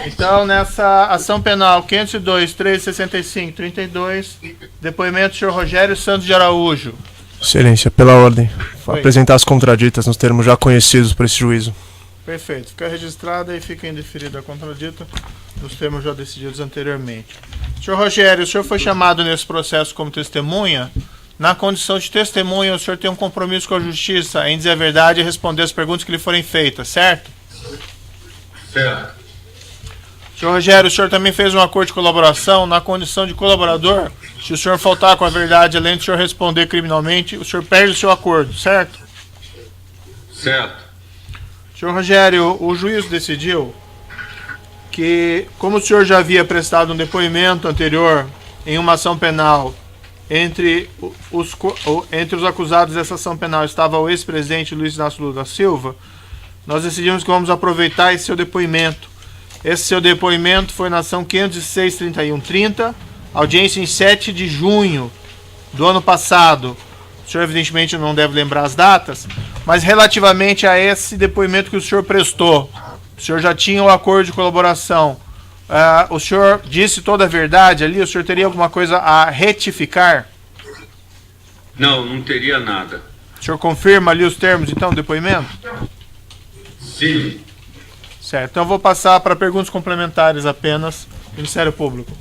Então, nessa ação penal 502, 365, 32, depoimento do senhor Rogério Santos de Araújo. Excelência, pela ordem. Oi. Apresentar as contraditas nos termos já conhecidos por esse juízo. Perfeito. Fica registrada e fica indeferida a contradita nos termos já decididos anteriormente. Senhor Rogério, o senhor foi chamado nesse processo como testemunha. Na condição de testemunha, o senhor tem um compromisso com a justiça em dizer a verdade e responder as perguntas que lhe forem feitas, certo? Certo. Senhor Rogério, o senhor também fez um acordo de colaboração na condição de colaborador. Se o senhor faltar com a verdade, além de o senhor responder criminalmente, o senhor perde o seu acordo, certo? Certo. Senhor Rogério, o juiz decidiu que, como o senhor já havia prestado um depoimento anterior em uma ação penal, entre os acusados dessa ação penal estava o ex-presidente Luiz Inácio Lula da Silva, nós decidimos que vamos aproveitar esse seu depoimento. Esse seu depoimento foi na ação 506-3130, audiência em 7 de junho do ano passado. O senhor evidentemente não deve lembrar as datas, mas relativamente a esse depoimento que o senhor prestou, o senhor já tinha o acordo de colaboração. O senhor disse toda a verdade ali? O senhor teria alguma coisa a retificar? Não, não teria nada. O senhor confirma ali os termos, então, do depoimento? Sim. Certo, então eu vou passar para perguntas complementares apenas. Ministério Público.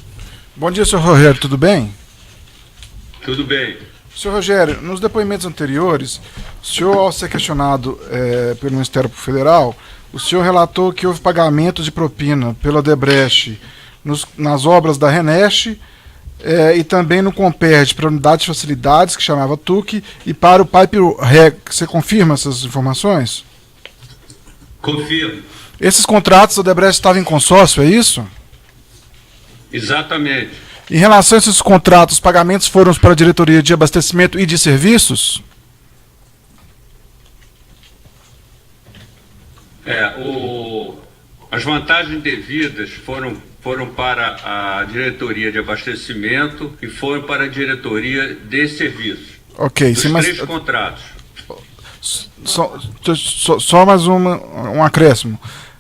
Bom dia, senhor Rogério, tudo bem? Tudo bem. Senhor Rogério, nos depoimentos anteriores, o senhor, ao ser questionado pelo Ministério Federal, o senhor relatou que houve pagamento de propina pela Odebrecht nas obras da Renest e também no Comperd para a Unidade de Facilidades, que chamava TUC, e para o Pipe Reg. Você confirma essas informações? Confirmo. Esses contratos, a Odebrecht estava em consórcio, é isso? Exatamente. Em relação a esses contratos, os pagamentos foram para a diretoria de abastecimento e de serviços? As vantagens devidas foram para a diretoria de abastecimento e foram para a diretoria de serviços. Ok, Dos sim, mas três contratos. só mais um acréscimo.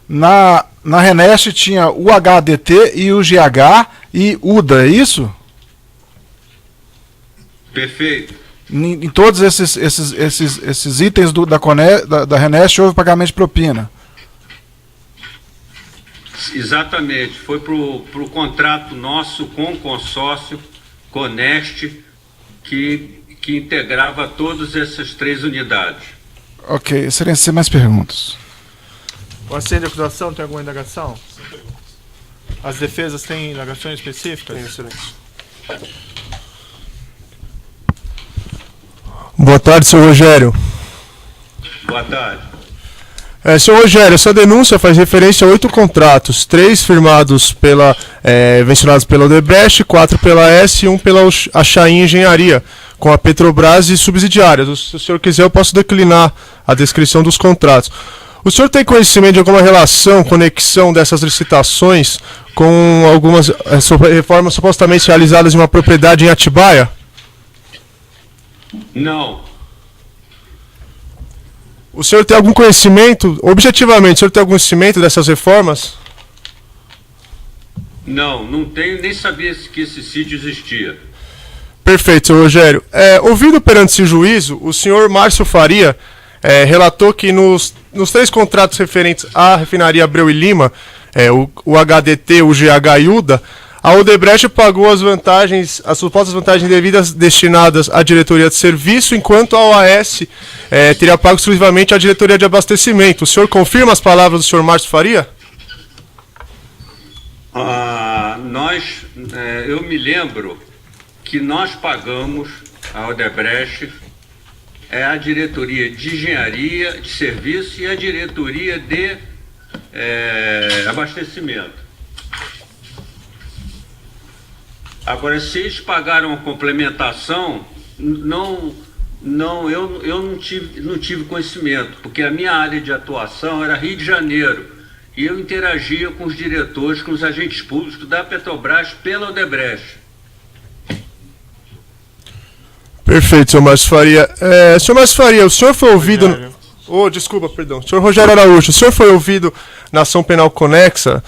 Na Renest tinha o HDT e o GH e UDA, é isso? Perfeito. Em todos esses itens da Renest houve pagamento de propina. Exatamente. Foi para o contrato nosso com o consórcio Conest, que integrava todas essas três unidades. Ok, excelência, mais perguntas. O assento de acusação tem alguma indagação? As defesas têm indagações específicas? Tem, excelência. Boa tarde, senhor Rogério. Boa tarde. Senhor Rogério, essa denúncia faz referência a 8 contratos, 3 firmados mencionados pela Odebrecht, 4 pela S e 1 pela Achaim Engenharia, com a Petrobras e subsidiárias. Se o senhor quiser, eu posso declinar a descrição dos contratos. O senhor tem conhecimento de alguma relação, conexão dessas licitações com algumas reformas supostamente realizadas em uma propriedade em Atibaia? Não. O senhor tem algum conhecimento, objetivamente, o senhor tem algum conhecimento dessas reformas? Não tenho, nem sabia que esse sítio existia. Perfeito, senhor Rogério. Ouvido perante esse juízo, o senhor Márcio Faria relatou que nos 3 contratos referentes à refinaria Abreu e Lima, o HDT, o GH e UDA, a Odebrecht pagou as supostas vantagens devidas destinadas à diretoria de serviço, enquanto a OAS teria pago exclusivamente à diretoria de abastecimento. O senhor confirma as palavras do senhor Márcio Faria? Eu me lembro que nós pagamos a Odebrecht, a diretoria de engenharia, de serviço e a diretoria de abastecimento. Agora, se eles pagaram a complementação, eu não tive conhecimento, porque a minha área de atuação era Rio de Janeiro, e eu interagia com os diretores, com os agentes públicos da Petrobras pela Odebrecht. Perfeito, senhor Márcio Faria. Senhor Márcio Faria, o senhor foi ouvido... desculpa, perdão. Senhor Rogério Araújo, o senhor foi ouvido na ação penal conexa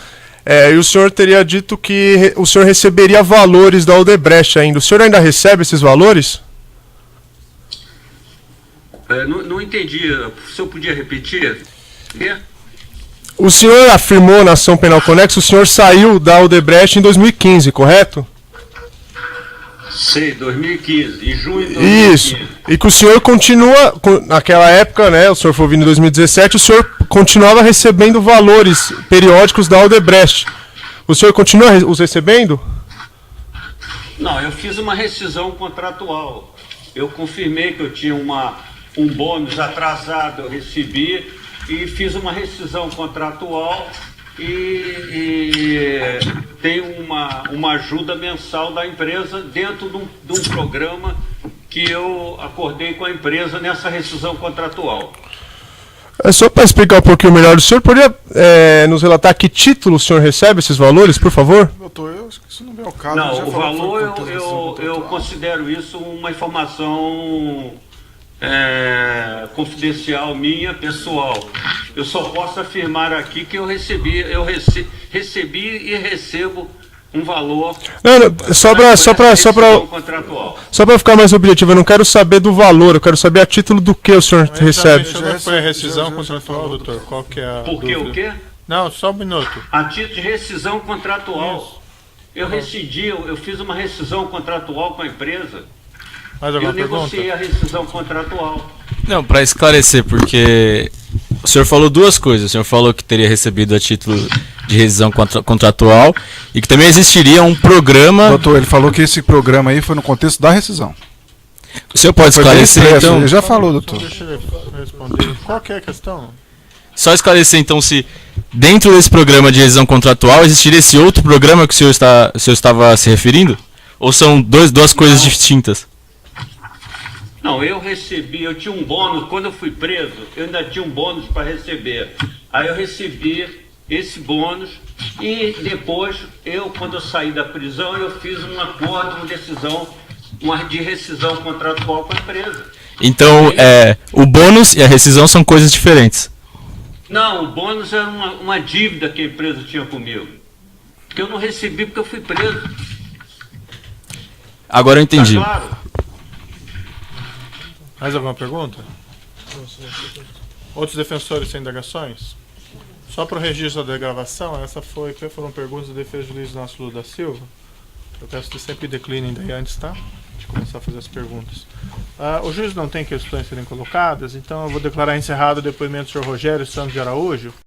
E o senhor teria dito que o senhor receberia valores da Odebrecht ainda. O senhor ainda recebe esses valores? Não entendi. O senhor podia repetir? O senhor afirmou na ação penal conexa, o senhor saiu da Odebrecht em 2015, correto? Sei, 2015, em junho de 2015. Isso. E que o senhor continua, naquela época, né, o senhor foi vindo em 2017, o senhor continuava recebendo valores periódicos da Odebrecht. O senhor continua os recebendo? Não, eu fiz uma rescisão contratual. Eu confirmei que eu tinha um bônus atrasado, eu recebi, e fiz uma rescisão contratual e tem uma ajuda mensal da empresa dentro de um programa que eu acordei com a empresa nessa rescisão contratual. Só para explicar um pouquinho melhor, o senhor poderia nos relatar que título o senhor recebe esses valores, por favor? Doutor, eu acho que isso não é o caso. Não, o valor eu considero isso uma informação confidencial minha, pessoal. Eu só posso afirmar aqui que eu recebi e recebo um valor. Não, só para ficar mais objetivo, eu não quero saber do valor, eu quero saber a título do que o senhor recebe. Já foi a rescisão contratual, doutor? Qual que é a Por que o quê? Não, só um minuto. A título de rescisão contratual. Eu fiz uma rescisão contratual com a empresa. Mais Eu alguma pergunta? negociei a rescisão contratual. Não, para esclarecer, porque o senhor falou duas coisas. O senhor falou que teria recebido a título de rescisão contratual e que também existiria um programa... Doutor, ele falou que esse programa aí foi no contexto da rescisão. O senhor pode esclarecer, então? Ele já falou, doutor. Deixa ele responder. Qual que é a questão? Só esclarecer, então, se dentro desse programa de rescisão contratual existiria esse outro programa que o senhor estava se referindo? Ou são duas coisas distintas? Não, eu tinha um bônus, quando eu fui preso, eu ainda tinha um bônus para receber. Aí eu recebi esse bônus e depois, quando eu saí da prisão, eu fiz um acordo, de rescisão contratual com a empresa. Então, o bônus e a rescisão são coisas diferentes? Não, o bônus era uma dívida que a empresa tinha comigo. Que eu não recebi porque eu fui preso. Agora eu entendi. Tá claro? Mais alguma pergunta? Outros defensores sem indagações? Só para o registro da gravação, foram perguntas da defesa do Luiz Inácio Lula da Silva. Eu peço que sempre declinem daí antes, tá? De começar a fazer as perguntas. O juiz não tem questões a serem colocadas, então eu vou declarar encerrado o depoimento do senhor Rogério Santos de Araújo.